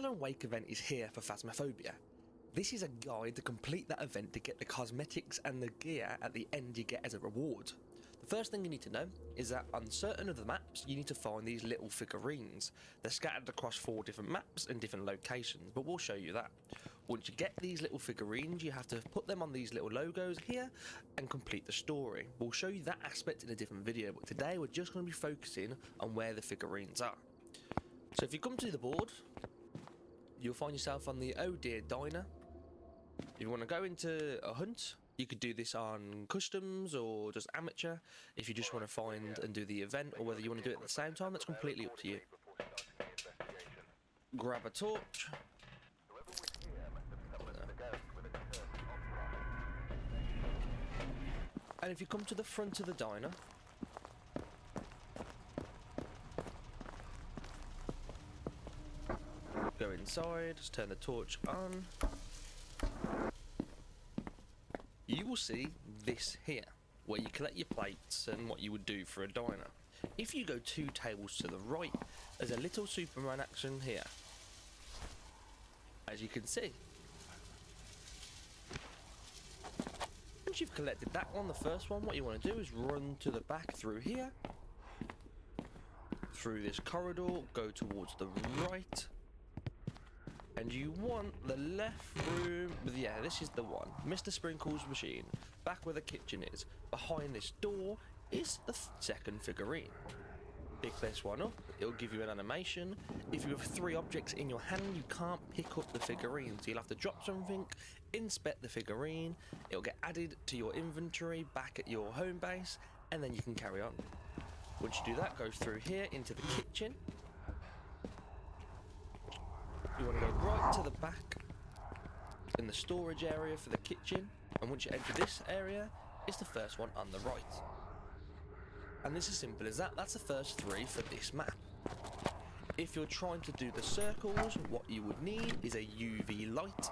Alan Wake event is here for Phasmophobia. This is a guide to complete that event to get the cosmetics and the gear at the end you get as a reward. The first thing you need to know is that on certain of the maps you need to find these little figurines. They're scattered across 4 different maps and different locations, but we'll show you that. Once you get these little figurines, you have to put them on these little logos here and complete the story. We'll show you that aspect in a different video, but today we're just going to be focusing on where the figurines are. So if you come to the board, you'll find yourself on the Oh Dear Diner. If you want to go into a hunt, you could do this on customs or just amateur. If you just want to find and do the event, or whether you want to do it at the same time, that's completely up to you. Grab a torch. And if you come to the front of the diner, go inside, just turn the torch on. You will see this here, where you collect your plates and what you would do for a diner. If you go 2 tables to the right, there's a little Superman action here, as you can see. Once you've collected that one, the first one, what you want to do is run to the back through here, through this corridor, go towards the right, and you want the left room. Yeah, this is the one. Mr. Sprinkle's machine, back where the kitchen is. Behind this door is the second figurine. Pick this one up, it'll give you an animation. If you have 3 objects in your hand, you can't pick up the figurine, so you'll have to drop something, inspect the figurine, it'll get added to your inventory back at your home base, and then you can carry on. Once you do that, go through here into the kitchen. You want to go right to the back in the storage area for the kitchen, and once you enter this area, it's the first one on the right. And this is simple as that. That's the first 3 for this map. If you're trying to do the circles, what you would need is a UV light,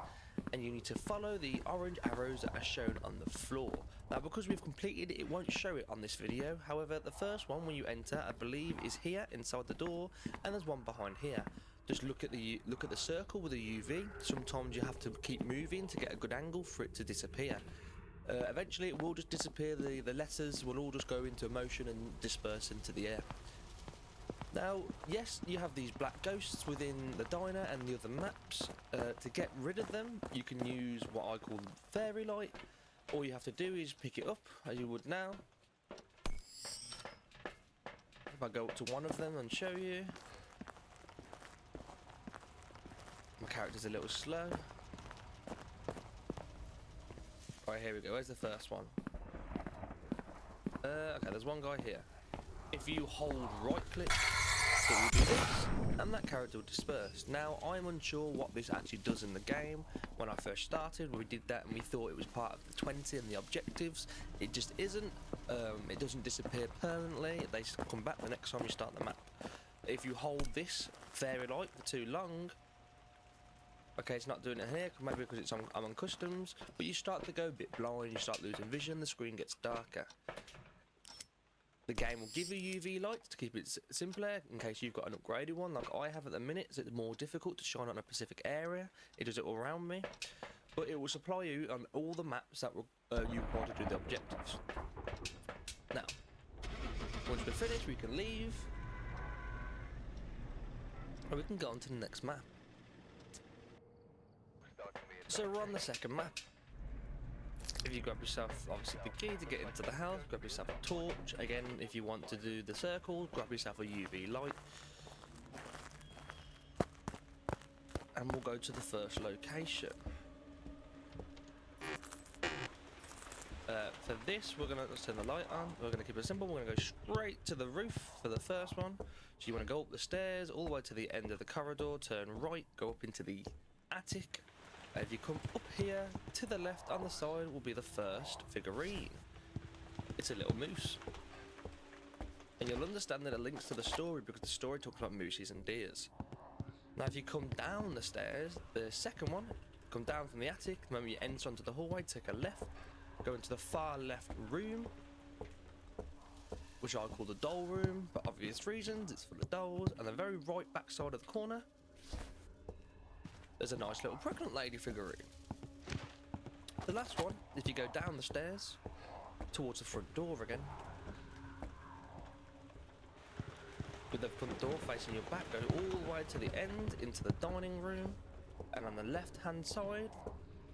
and you need to follow the orange arrows that are shown on the floor. Now, because we've completed it, it won't show it on this video. However, the first one when you enter, I believe, is here inside the door, and there's one behind here. Just look at the circle with the UV. Sometimes you have to keep moving to get a good angle for it to disappear. Eventually it will just disappear. The letters will all just go into motion and disperse into the air. Now, yes, you have these black ghosts within the diner and the other maps. To get rid of them, you can use what I call fairy light. All you have to do is pick it up, as you would now. If I go up to one of them and show you. My character's a little slow. Right, here we go. Where's the first one? Okay, there's one guy here. If you hold right click, it will do this, and that character will disperse. Now, I'm unsure what this actually does in the game. When I first started, we did that and we thought it was part of the 20 and the objectives. It just isn't. It doesn't disappear permanently. They come back the next time you start the map. If you hold this fairy light for too long, okay, it's not doing it here, maybe because I'm on customs, but you start to go a bit blind, you start losing vision, the screen gets darker. The game will give you UV lights to keep it simpler, in case you've got an upgraded one like I have at the minute, so it's more difficult to shine on a specific area. It does it all around me, but it will supply you on all the maps that you want to do the objectives. Now, once we're finished, we can leave, and we can go on to the next map. So we're on the second map. If you grab yourself, obviously, the key to get into the house, grab yourself a torch. Again, if you want to do the circle, grab yourself a UV light. And we'll go to the first location. For this, we're going to turn the light on. We're going to keep it simple. We're going to go straight to the roof for the first one. So you want to go up the stairs, all the way to the end of the corridor, turn right, go up into the attic. If you come up here, to the left on the side will be the first figurine. It's a little moose. And you'll understand that it links to the story because the story talks about mooses and deers. Now if you come down the stairs, the second one, come down from the attic, the moment you enter onto the hallway, take a left, go into the far left room, which I call the doll room, for obvious reasons, it's full of dolls, and the very right back side of the corner there's a nice little pregnant lady figurine. The last one, if you go down the stairs towards the front door again, with the front door facing your back, go all the way to the end into the dining room, and on the left hand side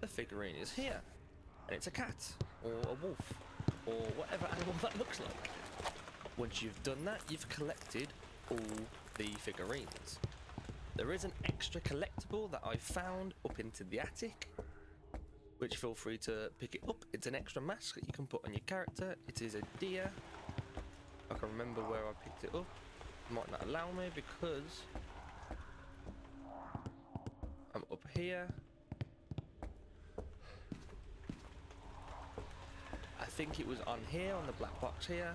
the figurine is here, and it's a cat or a wolf or whatever animal that looks like. Once you've done that, you've collected all the figurines. There is an extra collectible that I found up into the attic, which feel free to pick it up. It's an extra mask that you can put on your character. It is a deer. I can remember where I picked it up. It might not allow me because I'm up here. I think it was on here, on the black box here.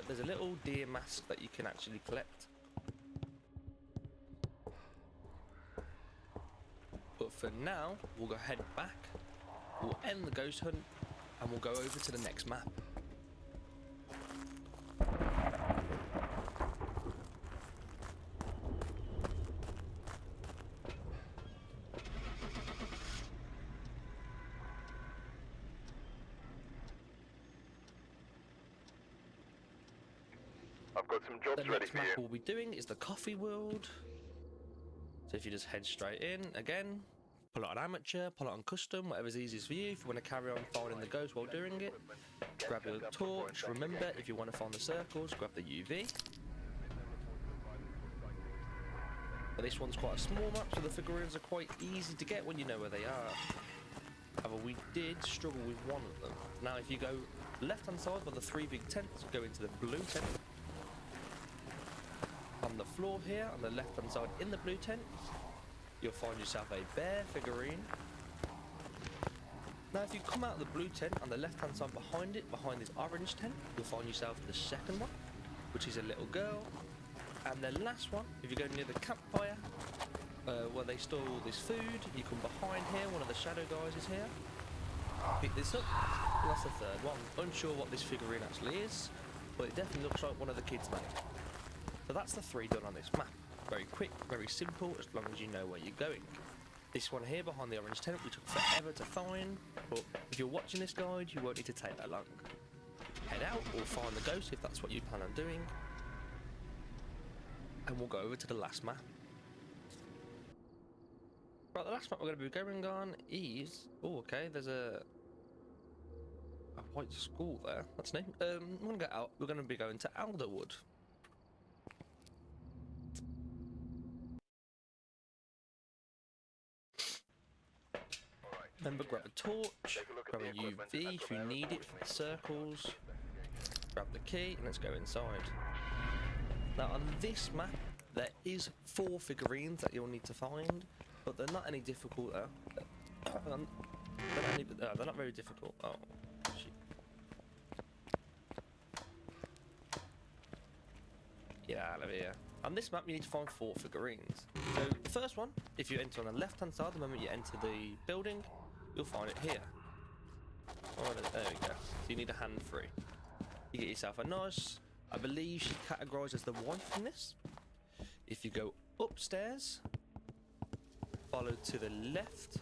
There's a little deer mask that you can actually collect. But for now, we'll go head back, we'll end the ghost hunt, and we'll go over to the next map. I've got some jobs The ready next for map you. we'll be doing is the coffee world. So if you just head straight in, again, pull it on amateur, pull it on custom, whatever's easiest for you. If you want to carry on finding the ghost while doing it, grab your torch. Remember, if you want to find the circles, grab the UV. But this one's quite a small map, so the figurines are quite easy to get when you know where they are. However, we did struggle with one of them. Now, if you go left hand side by the 3 big tents, go into the blue tent. On the floor here, on the left hand side in the blue tent, you'll find yourself a bear figurine. Now if you come out of the blue tent, on the left hand side behind it, behind this orange tent, you'll find yourself the second one, which is a little girl. And the last one, if you go near the campfire, where they store all this food, you come behind here, one of the shadow guys is here. Pick this up, and that's the third one. Unsure what this figurine actually is, but it definitely looks like one of the kids made. So that's the 3 done on this map. Very quick, very simple, as long as you know where you're going. This one here behind the orange tent, we took forever to find, but if you're watching this guide, you won't need to take that long. Head out or find the ghost if that's what you plan on doing, and we'll go over to the last map. Right, the last map we're going to be going on is... Oh, okay, there's a white school there. That's new. We're going to go out. We're going to be going to Alderwood. Remember, grab a torch, grab a UV if you need it for the circles, grab the key, and let's go inside. Now on this map, there is 4 figurines that you'll need to find, but they're not any difficult. They're not very difficult. Oh, shit. Get out of here. On this map, you need to find 4 figurines. So the first one, if you enter on the left-hand side, the moment you enter the building, you'll find it here. Oh, there we go. So you need a hand free. You get yourself a nice, I believe she's categorised as the wife in this. If you go upstairs, follow to the left,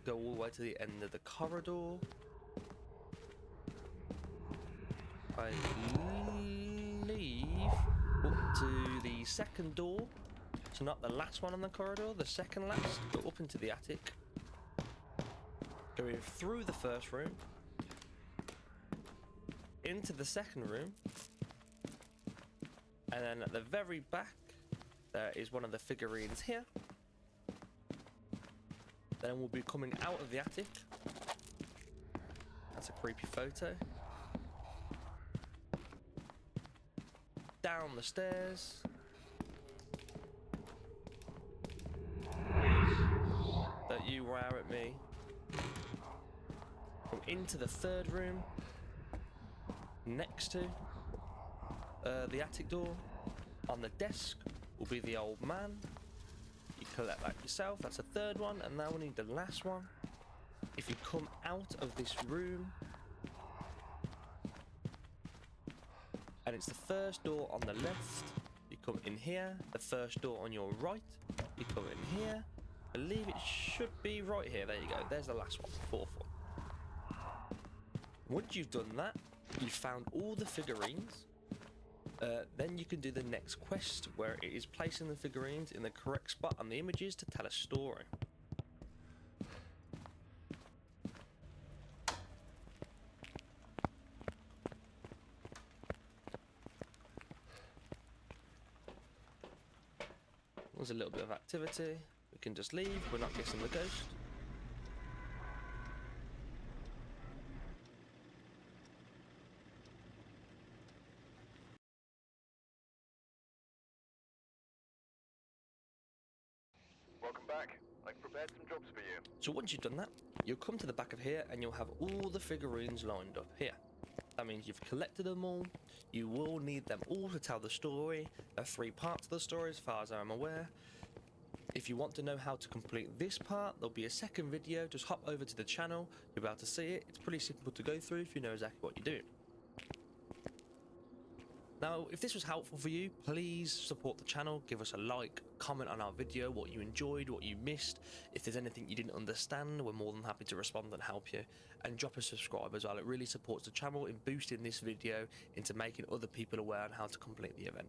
go all the way to the end of the corridor. I believe up to the second door, so not the last one on the corridor, the second last. Go up into the attic, going through the first room, into the second room, and then at the very back there is one of the figurines here. Then we'll be coming out of the attic. That's a creepy photo. Down the stairs. Don't you roar at me. Come into the third room. Next to the attic door. On the desk will be the old man. You collect that yourself. That's the third one. And now we need the last one. If you come out of this room, and it's the first door on the left, you come in here, the first door on your right, You come in here. I believe it should be right here. There you go. There's the last one, fourth one. Once you've done that, you've found all the figurines. Then you can do the next quest, where it is placing the figurines in the correct spot on the images to tell a story. There's a little bit of activity. We can just leave. We're not guessing the ghost. Welcome back. I've prepared some jobs for you. So once you've done that, you'll come to the back of here and you'll have all the figurines lined up here. That means you've collected them all. You will need them all to tell the story. There are 3 parts of the story as far as I'm aware. If you want to know how to complete this part, there'll be a second video. Just hop over to the channel. You'll be able to see it. It's pretty simple to go through if you know exactly what you're doing. Now, if this was helpful for you, please support the channel. Give us a like, comment on our video, what you enjoyed, what you missed. If there's anything you didn't understand, we're more than happy to respond and help you. And drop a subscribe as well. It really supports the channel in boosting this video into making other people aware on how to complete the event.